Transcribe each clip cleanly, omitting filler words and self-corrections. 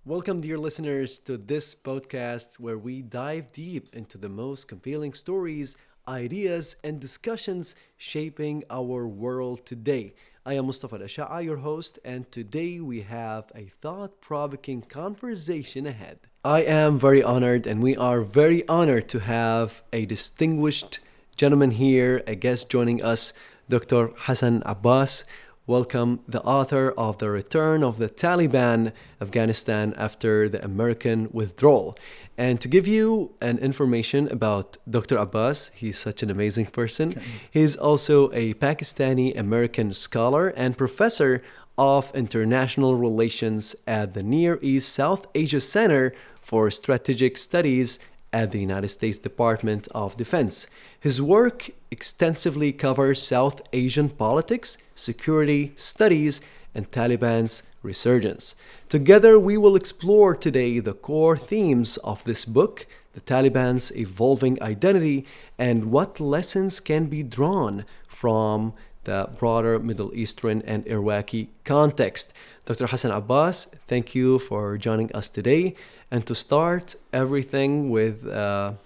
Welcome, dear listeners, to this podcast where we dive deep into the most compelling stories, ideas, and discussions shaping our world today. I am Mustafa Al-Asha'a, your host, and today we have a thought provoking conversation ahead. I am very honored, and we are very honored to have a distinguished gentleman here, a guest joining us, Dr. Hassan Abbas. Welcome, the author of The Return of the Taliban, Afghanistan After the American Withdrawal. And to give you an information about Dr. Abbas, he's such an amazing person. He's also a Pakistani American scholar and professor of international relations at the Near East South Asia Center for Strategic Studies at the United States Department of Defense. His work extensively covers South Asian politics, security studies, and Taliban's resurgence. Together, we will explore today the core themes of this book, the Taliban's evolving identity, and what lessons can be drawn from the broader Middle Eastern and Iraqi context. Dr. Hassan Abbas, thank you for joining us today. And to start everything with a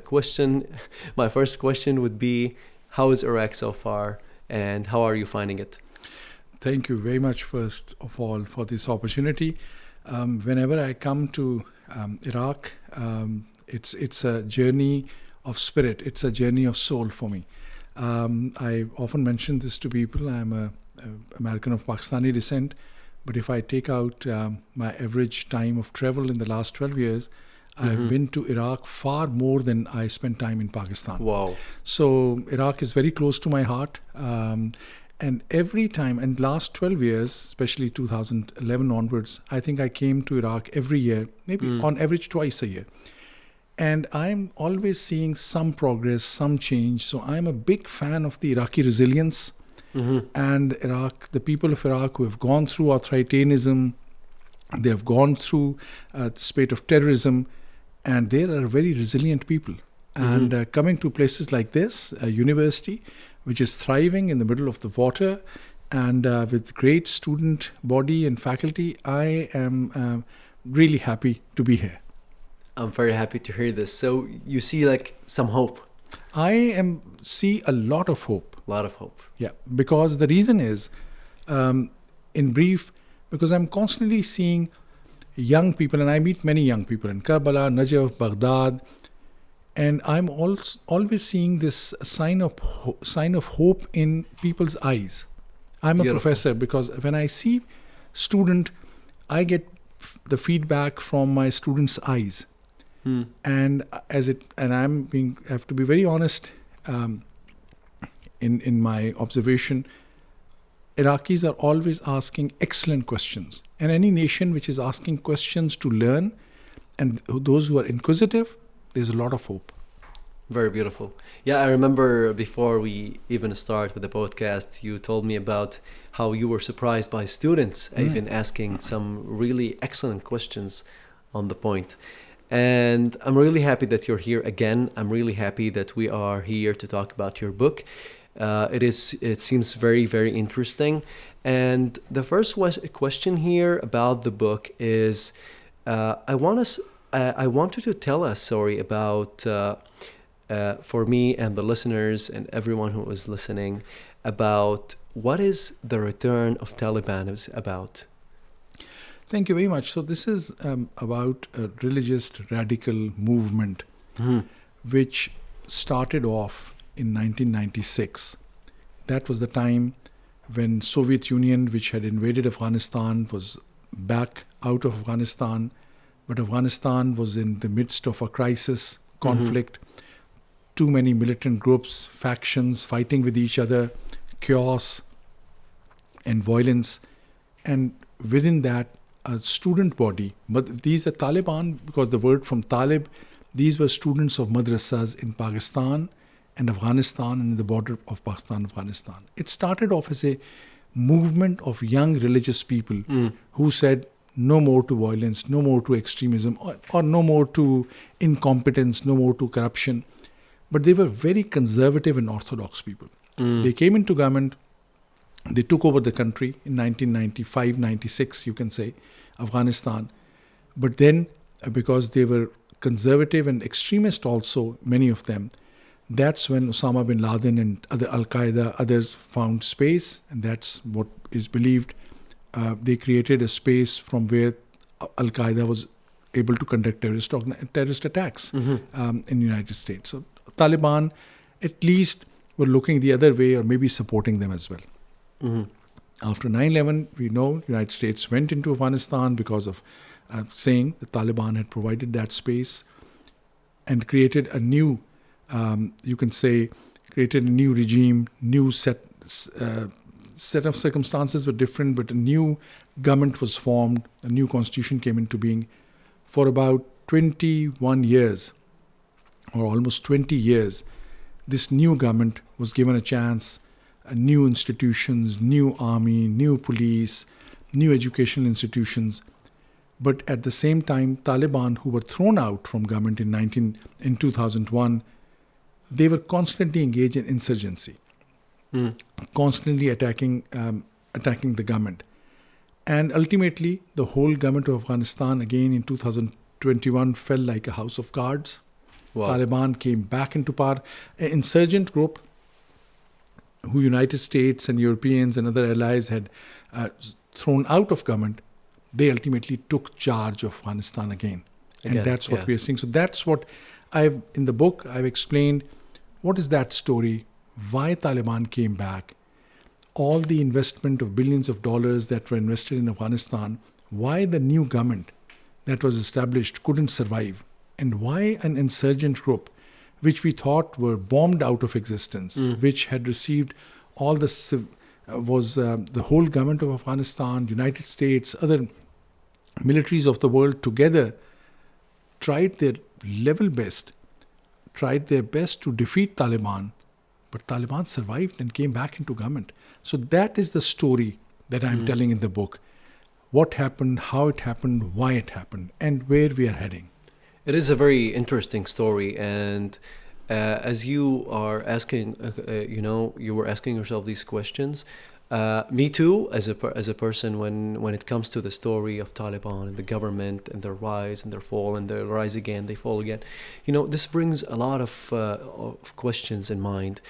question, my first question would be, how is Iraq so far, and how are you finding it? Thank you very much, first of all, for this opportunity. Whenever I come to Iraq, it's a journey of spirit. It's a journey of soul for me. I often mention this to people. I'm an American of Pakistani descent. But if I take out my average time of travel in the last 12 years, I've been to Iraq far more than I spent time in Pakistan. Wow. So Iraq is very close to my heart. And every time, and last 12 years, especially 2011 onwards, I think I came to Iraq every year, maybe on average twice a year. And I'm always seeing some progress, some change. So I'm a big fan of the Iraqi resilience. And Iraq, the people of Iraq who have gone through authoritarianism, they have gone through the spate of terrorism, and they are very resilient people. And coming to places like this, a university which is thriving in the middle of the water, and with great student body and faculty, I am really happy to be here. I'm very happy to hear this. So you see like some hope. I see a lot of hope. A lot of hope. Yeah, because the reason is, in brief, because I'm constantly seeing young people, and I meet many young people in Karbala, Najaf, Baghdad, and I'm always seeing this sign of hope in people's eyes. I'm Beautiful. A professor, because when I see student, I get the feedback from my students' eyes. And I have to be very honest. In my observation, Iraqis are always asking excellent questions. And any nation which is asking questions to learn, and those who are inquisitive, there's a lot of hope. Very beautiful. Yeah, I remember before we even start with the podcast, you told me about how you were surprised by students even asking some really excellent questions on the point. And I'm really happy that you're here again. I'm really happy that we are here to talk about your book. It seems very, very interesting. And the first question here about the book is, I want you to tell us, about, for me and the listeners and everyone who is listening, about what is the return of Taliban is about. Thank you very much. So this is about a religious radical movement which started off in 1996. That was the time when Soviet Union, which had invaded Afghanistan, was back out of Afghanistan. But Afghanistan was in the midst of a crisis, conflict, too many militant groups, factions fighting with each other, chaos and violence. And within that, a student body, but these are Taliban, because the word from Talib, these were students of madrasas in Pakistan and Afghanistan and the border of Pakistan and Afghanistan. It started off as a movement of young religious people who said no more to violence, no more to extremism, or no more to incompetence, no more to corruption. But they were very conservative and orthodox people. They came into government. They took over the country in 1995, 96, you can say, Afghanistan. But then, because they were conservative and extremist also, many of them, that's when Osama bin Laden and other Al-Qaeda, others found space, and that's what is believed. They created a space from where Al-Qaeda was able to conduct terrorist attacks in the United States. So Taliban at least were looking the other way, or maybe supporting them as well. After 9/11, we know the United States went into Afghanistan because of saying the Taliban had provided that space and created a new, you can say, created a new regime, new set of circumstances were different, but a new government was formed, a new constitution came into being. For about 21 years, or almost 20 years, this new government was given a chance, new institutions, new army, new police, new educational institutions. But at the same time, Taliban, who were thrown out from government in 2001, they were constantly engaged in insurgency, constantly attacking the government. And ultimately, the whole government of Afghanistan, again in 2021, fell like a house of cards. Wow. Taliban came back into power. An insurgent group who United States and Europeans and other allies had thrown out of government, they ultimately took charge of Afghanistan again. And that's what we are seeing. So that's what in the book, I've explained what is that story, why Taliban came back, all the investment of billions of dollars that were invested in Afghanistan, why the new government that was established couldn't survive, and why an insurgent group, which we thought were bombed out of existence, which had received all the whole government of Afghanistan, United States, other militaries of the world together tried their level best, tried their best to defeat Taliban, but Taliban survived and came back into government. So that is the story that I'm telling in the book. What happened, how it happened, why it happened, and where we are heading. It is a very interesting story, and as you are asking, you were asking yourself these questions. Me too, as a person, when it comes to the story of Taliban and the government and their rise and their fall and their rise again, they fall again. This brings a lot of questions in mind.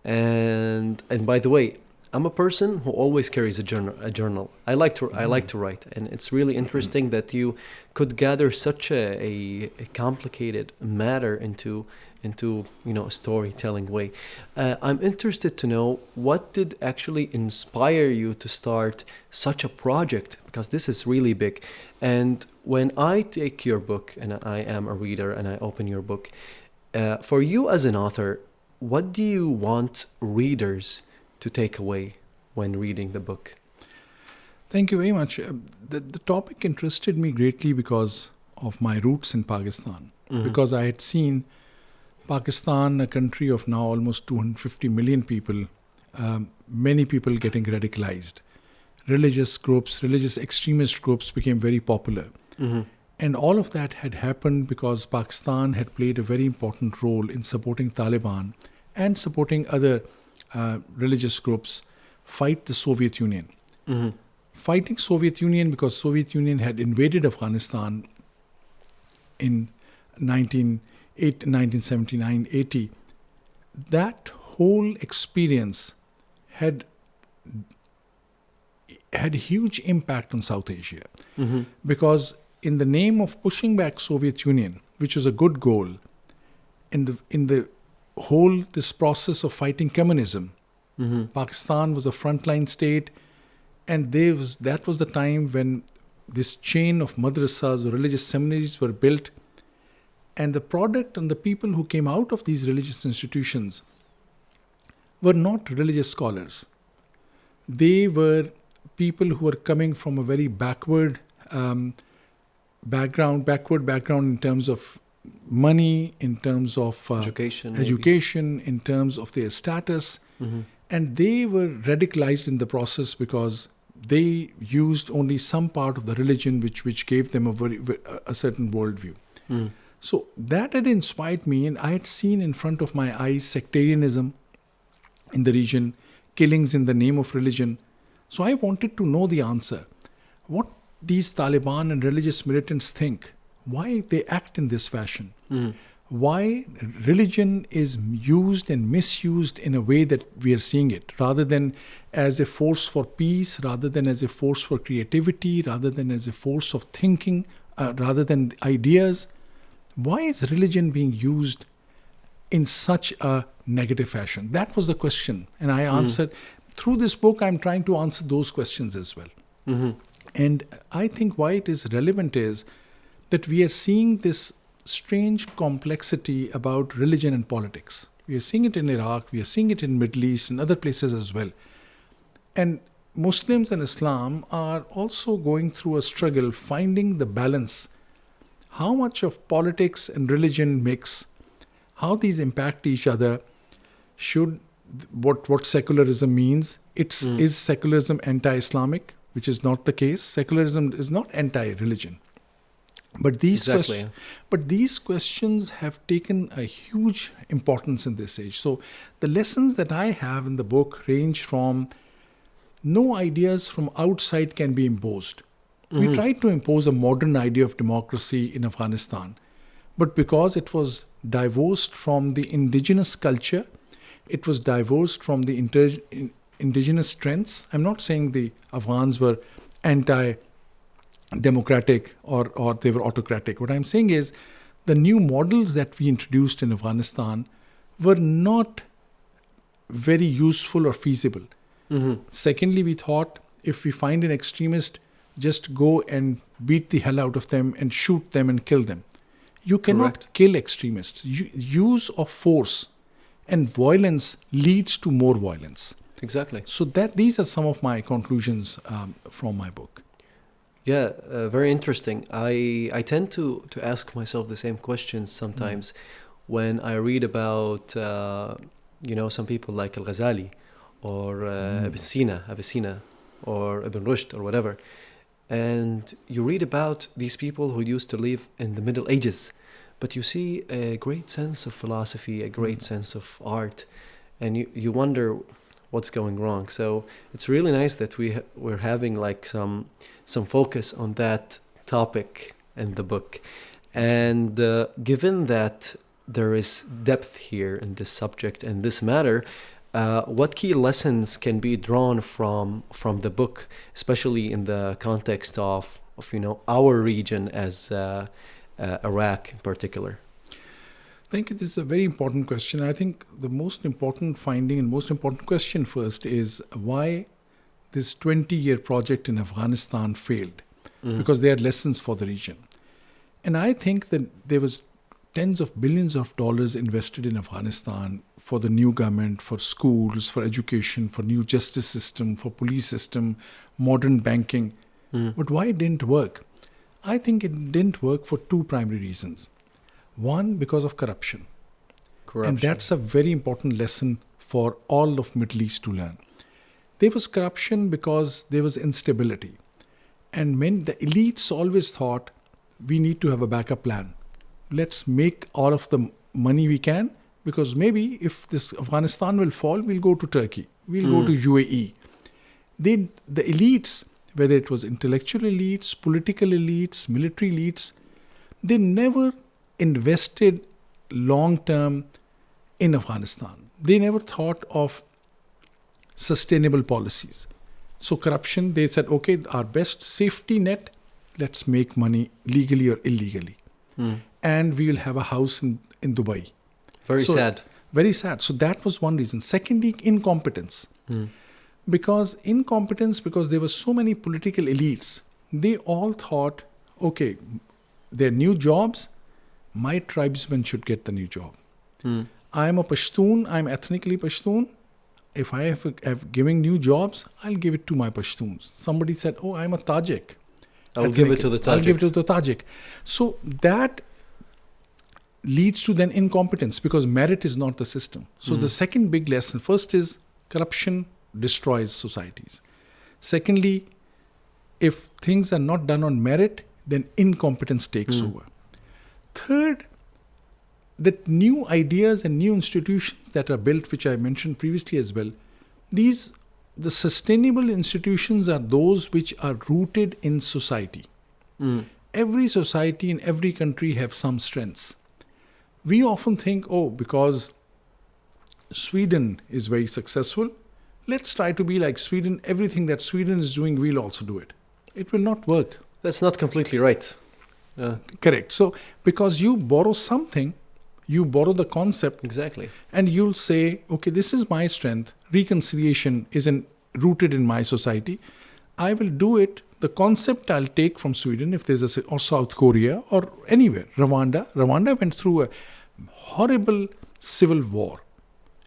And by the way, I'm a person who always carries a journal. I like to write, and it's really interesting that you could gather such a complicated matter into a storytelling way. I'm interested to know what did actually inspire you to start such a project, because this is really big. And when I take your book, and I am a reader, and I open your book, for you as an author, what do you want readers to take away when reading the book? Thank you very much. The topic interested me greatly because of my roots in Pakistan. Because I had seen Pakistan, a country of now almost 250 million people, many people getting radicalized. Religious groups, religious extremist groups became very popular. And all of that had happened because Pakistan had played a very important role in supporting Taliban and supporting other religious groups fight the Soviet Union. Fighting Soviet Union because Soviet Union had invaded Afghanistan in 1979-80. That whole experience had huge impact on South Asia. Because in the name of pushing back Soviet Union, which was a good goal, in the whole this process of fighting communism, Pakistan was a frontline state, and that was the time when this chain of madrasas or religious seminaries were built, and the product and the people who came out of these religious institutions were not religious scholars. They were people who were coming from a very backward background in terms of money, in terms of education, in terms of their status. And they were radicalized in the process because they used only some part of the religion which gave them a certain worldview. So that had inspired me, and I had seen in front of my eyes sectarianism in the region, killings in the name of religion. So I wanted to know the answer. What these Taliban and religious militants think, why they act in this fashion, why religion is used and misused in a way that we are seeing it, rather than as a force for peace, rather than as a force for creativity, rather than as a force of thinking, rather than ideas. Why is religion being used in such a negative fashion? That was the question. And I answered, through this book, I'm trying to answer those questions as well. And I think why it is relevant is that we are seeing this strange complexity about religion and politics. We are seeing it in Iraq, we are seeing it in Middle East and other places as well. And Muslims and Islam are also going through a struggle finding the balance. How much of politics and religion mix, how these impact each other, should what secularism means. Is secularism anti-Islamic, which is not the case. Secularism is not anti-religion. But these questions have taken a huge importance in this age. So the lessons that I have in the book range from no ideas from outside can be imposed. We tried to impose a modern idea of democracy in Afghanistan, but because it was divorced from the indigenous culture, it was divorced from the indigenous strengths. I'm not saying the Afghans were anti-democratic or they were autocratic. What I'm saying is the new models that we introduced in Afghanistan were not very useful or feasible. Secondly, we thought if we find an extremist, just go and beat the hell out of them and shoot them and kill them. You cannot kill extremists. Use of force and violence leads to more violence. Exactly. So these are some of my conclusions from my book. Yeah, very interesting. I tend to ask myself the same questions sometimes when I read about some people like Al-Ghazali or Avicenna or Ibn Rushd or whatever. And you read about these people who used to live in the Middle Ages, but you see a great sense of philosophy, a great sense of art, and you wonder what's going wrong. So it's really nice that we're having like some focus on that topic in the book. And given that there is depth here in this subject and this matter, what key lessons can be drawn from the book, especially in the context of our region as Iraq in particular? I think this is a very important question. I think the most important finding and most important question first is why this 20-year project in Afghanistan failed, because they had lessons for the region. And I think that there was tens of billions of dollars invested in Afghanistan for the new government, for schools, for education, for new justice system, for police system, modern banking. But why it didn't work? I think it didn't work for two primary reasons. One, because of corruption. And that's a very important lesson for all of Middle East to learn. There was corruption because there was instability. And the elites always thought, we need to have a backup plan. Let's make all of the money we can, because maybe if this Afghanistan will fall, we'll go to Turkey, we'll go to UAE. The elites, whether it was intellectual elites, political elites, military elites, they never invested long-term in Afghanistan. They never thought of sustainable policies. So corruption, they said, okay, our best safety net, let's make money legally or illegally. And we will have a house in Dubai. Very sad. Very sad. So that was one reason. Secondly, incompetence. Because there were so many political elites, they all thought, okay, there are new jobs, my tribesmen should get the new job. I'm a Pashtun, I'm ethnically Pashtun. If I have giving new jobs, I'll give it to my Pashtuns. Somebody said, oh, I'm a Tajik. I'll give it to the Tajiks. I'll give it to the Tajik. So that leads to then incompetence, because merit is not the system. So the second big lesson, first is corruption destroys societies. Secondly, if things are not done on merit, then incompetence takes over. Third, that new ideas and new institutions that are built, which I mentioned previously as well, these the sustainable institutions are those which are rooted in society. Every society in every country have some strengths. We often think, because Sweden is very successful, let's try to be like Sweden. Everything that Sweden is doing, we'll also do it. It will not work. That's not completely right. Correct. So, because you borrow something, you borrow the concept. Exactly. And you'll say, okay, this is my strength. Reconciliation is rooted in my society. I will do it. The concept I'll take from Sweden, if there's or South Korea or anywhere. Rwanda went through a horrible civil war.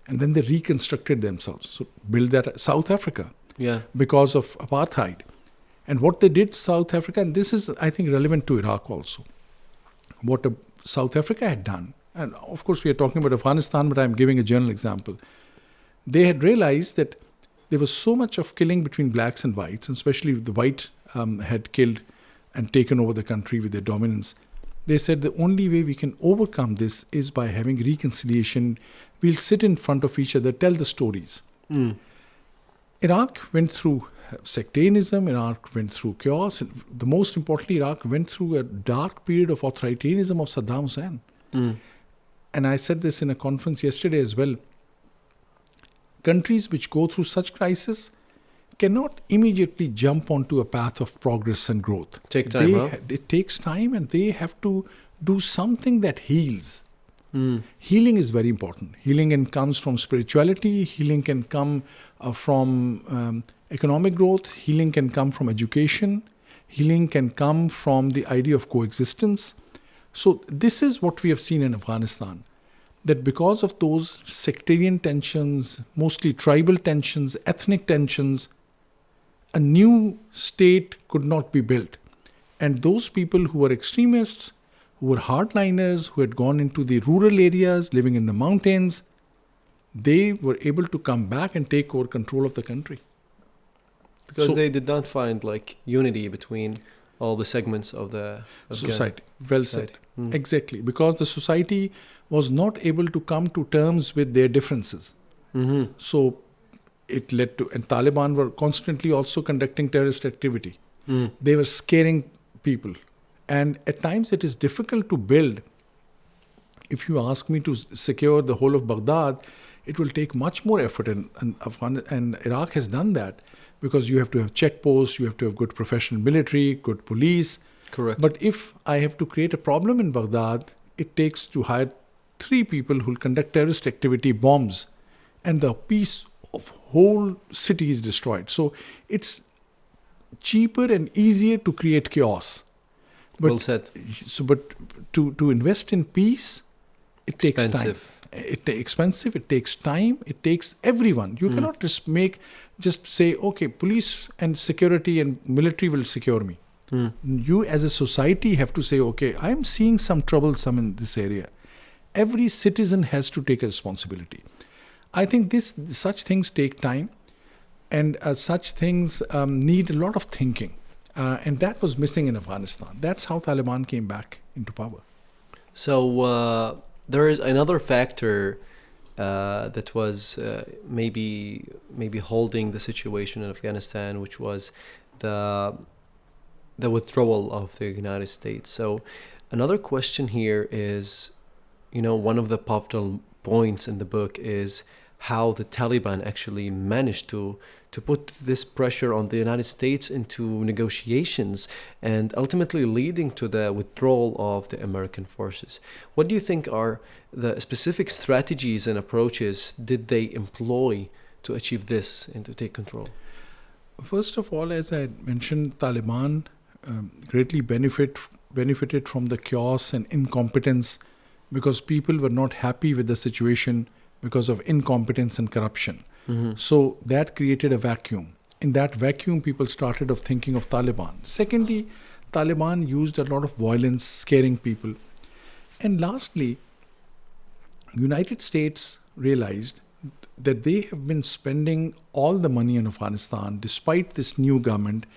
And then they reconstructed themselves. So build that. South Africa. Yeah. Because of apartheid. And what they did, South Africa, and this is, I think, relevant to Iraq also. What South Africa had done, and of course we are talking about Afghanistan, but I'm giving a general example. They had realized that there was so much of killing between blacks and whites, and especially the white had killed and taken over the country with their dominance. They said the only way we can overcome this is by having reconciliation. We'll sit in front of each other, tell the stories. Iraq went through sectarianism, Iraq went through chaos. The most importantly, Iraq went through a dark period of authoritarianism of Saddam Hussein. And I said this in a conference yesterday as well. Countries which go through such crisis cannot immediately jump onto a path of progress and growth. Take time, It takes time, and they have to do something that heals. Healing is very important. Healing comes from spirituality. Healing can come from economic growth. Healing can come from education. Healing can come from the idea of coexistence. So this is what we have seen in Afghanistan. That because of those sectarian tensions, mostly tribal tensions, ethnic tensions, a new state could not be built. And those people who were extremists, who were hardliners, who had gone into the rural areas, living in the mountains, they were able to come back and take over control of the country. Because they did not find unity between all the segments of the society. Well said. Exactly. Because the society was not able to come to terms with their differences. So it led to, and Taliban were constantly also conducting terrorist activity. They were scaring people. And at times it is difficult to build. If you ask me to secure the whole of Baghdad, it will take much more effort. And Iraq has done that because you have to have checkposts, you have to have good professional military, good police. Correct. But if I have to create a problem in Baghdad, it takes to hire 3 people who will conduct terrorist activity, bombs, and the peace of whole city is destroyed. So it's cheaper and easier to create chaos. Well said. So, but to invest in peace, it takes time. Expensive. It takes time. It takes everyone. You cannot just say, okay, police and security and military will secure me. You as a society have to say, okay, I'm seeing some troublesome in this area. Every citizen has to take a responsibility. I think such things take time, and such things need a lot of thinking. And that was missing in Afghanistan. That's how Taliban came back into power. So there is another factor that was maybe holding the situation in Afghanistan, which was the withdrawal of the United States. So another question here is, one of the pivotal points in the book is how the Taliban actually managed to put this pressure on the United States into negotiations and ultimately leading to the withdrawal of the American forces. What do you think are the specific strategies and approaches did they employ to achieve this and to take control? First of all, as I mentioned, Taliban greatly benefited from the chaos and incompetence because people were not happy with the situation because of incompetence and corruption. So that created a vacuum. In that vacuum, people started thinking of Taliban. Secondly, Taliban used a lot of violence, scaring people. And lastly, United States realized that they have been spending all the money in Afghanistan despite this new government.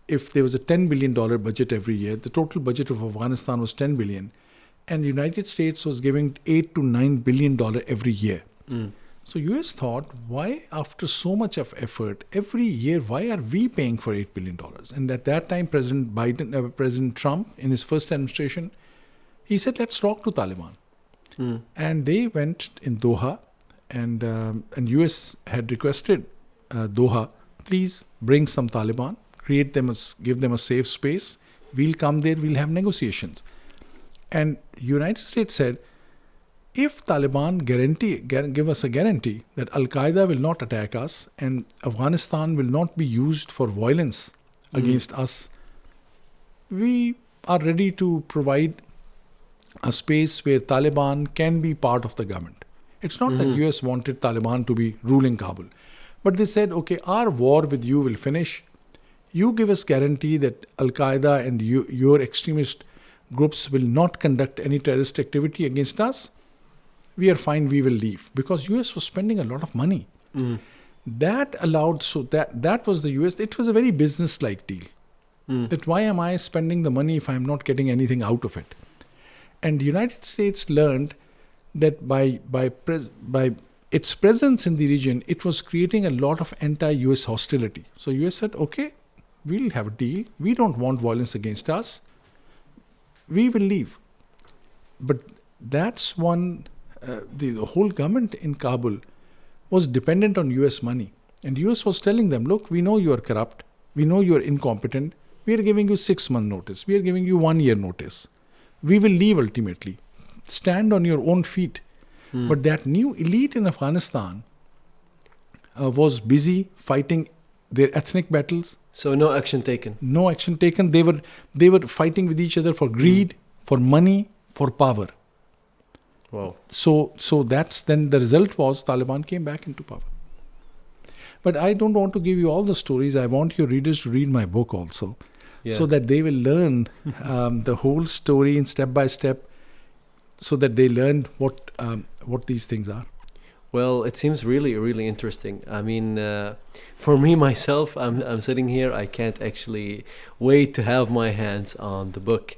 If there was a $10 billion budget every year, the total budget of Afghanistan was $10 billion. And the United States was giving $8 to $9 billion every year. So US thought, why after so much of effort, every year, why are we paying for $8 billion? And at that time, President Trump, in his first administration, he said, let's talk to Taliban. And they went in Doha, and US had requested Doha, please bring some Taliban, give them a safe space. We'll come there, we'll have negotiations. And United States said, if Taliban give us a guarantee that Al-Qaeda will not attack us and Afghanistan will not be used for violence against us, we are ready to provide a space where Taliban can be part of the government. It's not that US wanted Taliban to be ruling Kabul. But they said, okay, our war with you will finish. You give us guarantee that Al-Qaeda and your extremist groups will not conduct any terrorist activity against us. We are fine, we will leave. Because US was spending a lot of money. That allowed, that was the US, it was a very business-like deal. That why am I spending the money if I'm not getting anything out of it? And the United States learned that by its presence in the region, it was creating a lot of anti-US hostility. So US said, okay, we'll have a deal. We don't want violence against us. We will leave. But that's one, the whole government in Kabul was dependent on US money. And US was telling them, look, we know you are corrupt. We know you are incompetent. We are giving you 6-month notice. We are giving you 1 year notice. We will leave ultimately. Stand on your own feet. But that new elite in Afghanistan was busy fighting their ethnic battles. So no action taken. No action taken. They were fighting with each other for greed, for money, for power. Wow. So that's then the result was Taliban came back into power. But I don't want to give you all the stories. I want your readers to read my book also, so that they will learn the whole story in step by step, so that they learn what these things are. Well, it seems really, really interesting. I mean, for me, myself, I'm sitting here. I can't actually wait to have my hands on the book.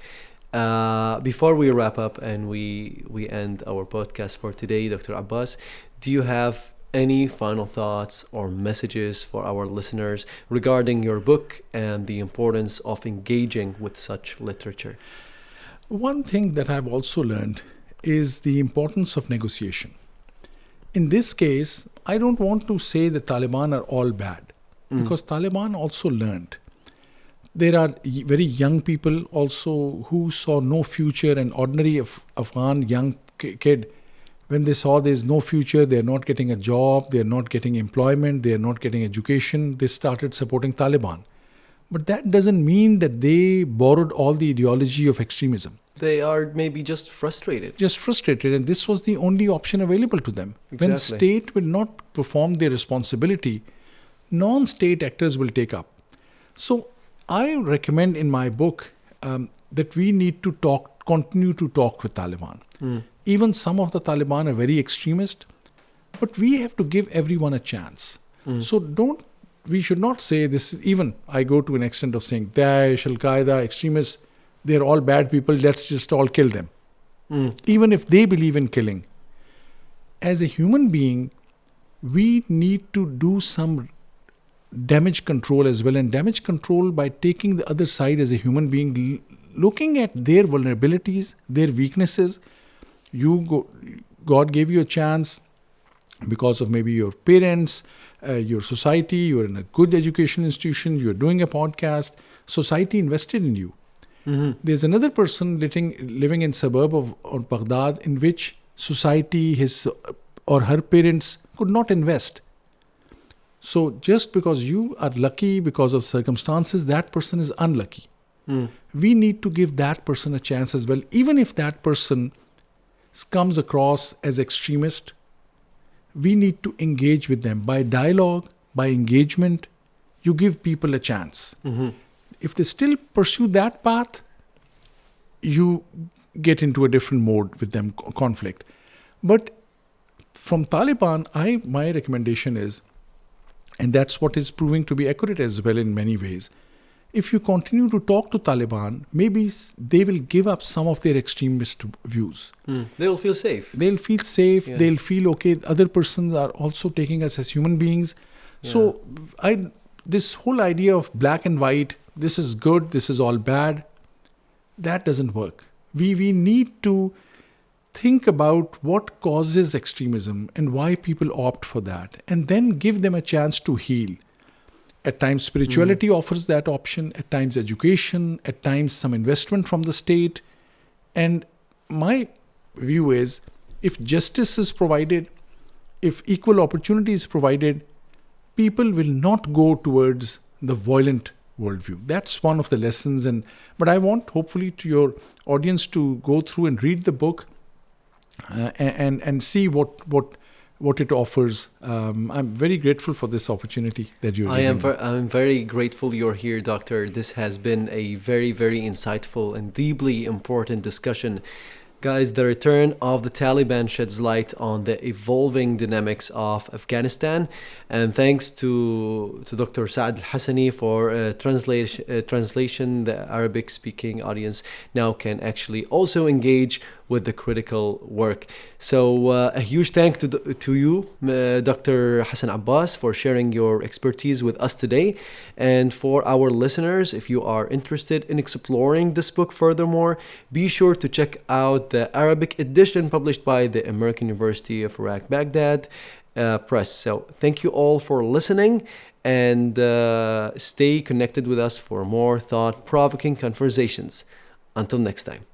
Before we wrap up and we end our podcast for today, Dr. Abbas, do you have any final thoughts or messages for our listeners regarding your book and the importance of engaging with such literature? One thing that I've also learned is the importance of negotiation. In this case, I don't want to say the Taliban are all bad, because Taliban also learned. There are very young people also who saw no future. An ordinary Afghan young kid, when they saw there's no future, they're not getting a job, they're not getting employment, they're not getting education, they started supporting Taliban. But that doesn't mean that they borrowed all the ideology of extremism. They are maybe just frustrated. And this was the only option available to them. Exactly. When state will not perform their responsibility, non-state actors will take up. So I recommend in my book that we need to continue to talk with Taliban. Even some of the Taliban are very extremist, but we have to give everyone a chance. So we should not say this. Even I go to an extent of saying Daesh, Al-Qaeda, extremists, they're all bad people, let's just all kill them. Even if they believe in killing. As a human being, we need to do some damage control as well. And damage control by taking the other side as a human being, looking at their vulnerabilities, their weaknesses. God gave you a chance because of maybe your parents, your society, you're in a good education institution, you're doing a podcast, society invested in you. There's another person living in suburb of Baghdad in which society, his or her parents could not invest. So just because you are lucky because of circumstances, that person is unlucky. We need to give that person a chance as well, even if that person comes across as extremist. We need to engage with them by dialogue, by engagement. You give people a chance. If they still pursue that path, you get into a different mode with them, conflict. But from Taliban, my recommendation is, and that's what is proving to be accurate as well in many ways, if you continue to talk to Taliban, maybe they will give up some of their extremist views. They'll feel safe. They'll feel safe. Yeah. They'll feel, okay, other persons are also taking us as human beings. Yeah. So this whole idea of black and white, this is good, this is all bad, that doesn't work. We need to think about what causes extremism and why people opt for that, and then give them a chance to heal. At times, spirituality offers that option. At times, education. At times, some investment from the state. And my view is, if justice is provided, if equal opportunity is provided, people will not go towards the violent worldview. That's one of the lessons. But I want, hopefully, to your audience to go through and read the book and see what it offers. I'm very grateful for this opportunity that you're giving me. I'm very grateful you're here, Doctor. This has been a very, very insightful and deeply important discussion. Guys, the return of the Taliban sheds light on the evolving dynamics of Afghanistan. And thanks to Dr. Saad Al-Hassani for translation. The Arabic-speaking audience now can actually also engage with the critical work. So a huge thank to you, Dr. Hassan Abbas, for sharing your expertise with us today. And for our listeners, if you are interested in exploring this book furthermore, be sure to check out the Arabic edition published by the American University of Iraq Baghdad Press. So thank you all for listening, and stay connected with us for more thought-provoking conversations. Until next time.